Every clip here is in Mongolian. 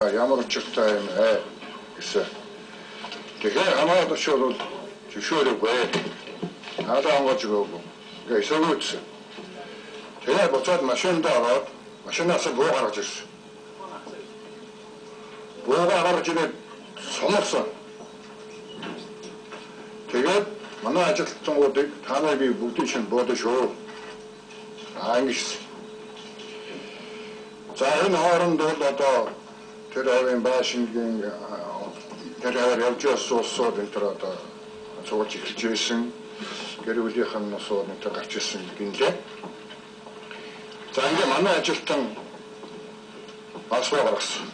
Ямар учиртай юм гэсэн. Тэгэхээр хамаад очвол зөвшөөрөөгүй. Наадаа онгож өгөөгүй. Ингээ эсвэлгүйсэн. Тэгээ буцаад машинд ороод машинаас буу гаргаж ирсэн. Буу гаргаж ирээд сумарсан. Тэгээд манай ажилтнуудыг та нар би бүгдийн шинэ буудаг шүү. Ингэж. За энэ хооронд бол одоо тэр авийн баашингийн тэр явж явсууд энэ төр одоо суулж эхэлж байсан. Гэр бүлийнхэн нусууд энэ гарч ирсэн гинлээ. За ингээ манай ажилтан асуу гаргасан.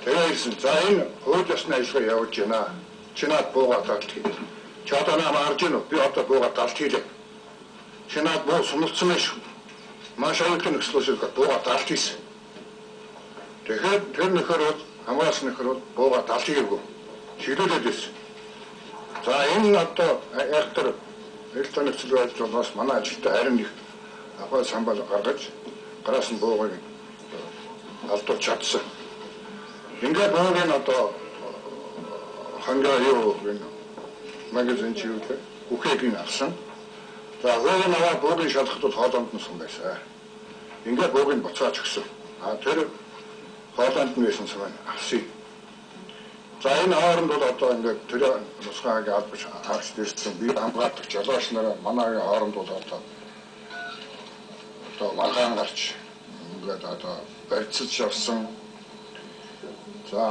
Тэрээс за энэ хууль ёсны ажиллагаа явуулж байна. Чинаад буугаад талт хийлээ. Чи одоо намайг харж гинөө? Би одоо буугаад талт хийлээ. Чинаад буу сумалцсан байх шүү. Маш аюултай нөхцөлөс буугаад талт хийсэн. Тэгэхээр тэр нөхөр хамаас нөхөр буугаад талт хийгээгүй. Шилүүлээд байсан. За энэ одоо яг тэр электронны нөхцөл байдлаас манай ажилтаа харин нэг ахаа самбал гаргаж гараас нь буугаад алдуулж чадсан. Ингээд бууг нь одоо хангаа юу гэнэ магазин чиглэлээр үхээгийн авсан. За хөөг нь аваад буугийн шалхтууд хоолонд нь сум байсан. Ингээд бууг нь буцааж өгсөн. Тэр хоолонд нь байсан сум авсан. За энэ хооронд бол одоо ингээд тэр нусгааг албаж хаагч дэрсэн би хамгаалдаг жолооч нараа манайгийн хооронд бол одоо маргаан гарч ингээд одоо барьцаж явсан. За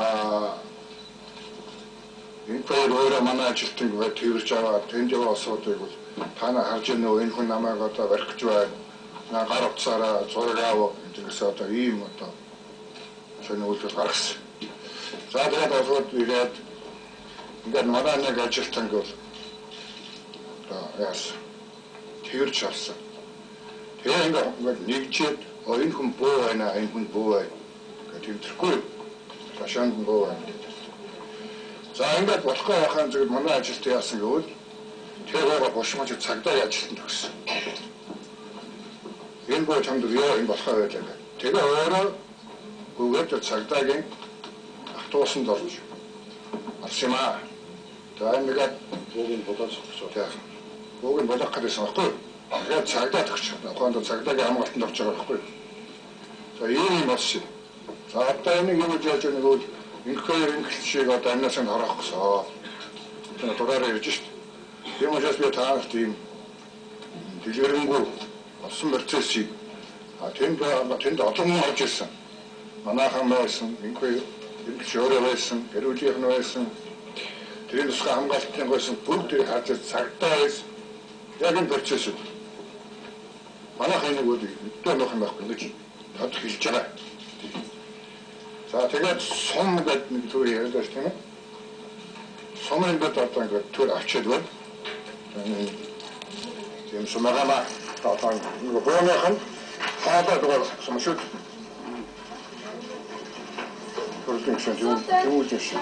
энэ хоёр өөрөө манай ажилтныг тэрж аваад тэнд яваа асуудыг бол та нар харж байна уу? Энэ хүн намайг одоо барих гэж байна. Гар утсаараа зураг аваа гэдгээс одоо ийм одоо сони үйлдэл гаргасан. За тэгээд осууд ирээд ингээд манай нэг ажилтныг бол одоо яасан тэрж авсан. Тэгээ ингээд нэгжээд энэ хүн буу байна, энэ хүн буу байна гэдэг тэмдэхгүй. Ташаанд буу байна. За ингээд болохгүй байхын зэрэг манай ажилт яасан гэвэл тэр бууга бошмож цагдаа ажилтанд өгсөн. Энэ буу чамд яа энэ болохгүй байлаа. Тэгээ өөрөө гүгээд цагдаагийн автобусанд орж авсан юм аа. За ингээд буугийн бодож өгсөн. Буугийн бодох гэсэн байхгүй. Тэгээд цагдаа төгч. Ухаанд цагдаагийн хамгаалтанд орж байгаа байхгүй. За ийм болсон. За одоо энийг юу гэж яаж нэг үл инхээр ингэлшиг одоо амнаас нь харах гэсэн. Тэр дураараа ирж шít. Тийм учраас би таах тийм дэлгэрэнгүй болсон процессыг тэнд олон хүн орж ирсэн. Манайхан байсан, инхээр ингэлш өөрөө байсан, гэр бүлийнхэн байсан. Тэр нусгаа хамгаалтын байсан бүгд харж цагдаа байсан. Яг энэ процесс. Манайхан нэг үл өдөө нөх юм байхгүй гэж тод хэлж байгаа. За тэгээд сум гэдэг нэг төр яриад тийм ээ. Сумын бод одоо ингээд төр авчиад байна. Тийм сумагаа одоо нэг боонохон хаалаад байгаа сум шүү. Төрөлхөн шиг юм уу тийм.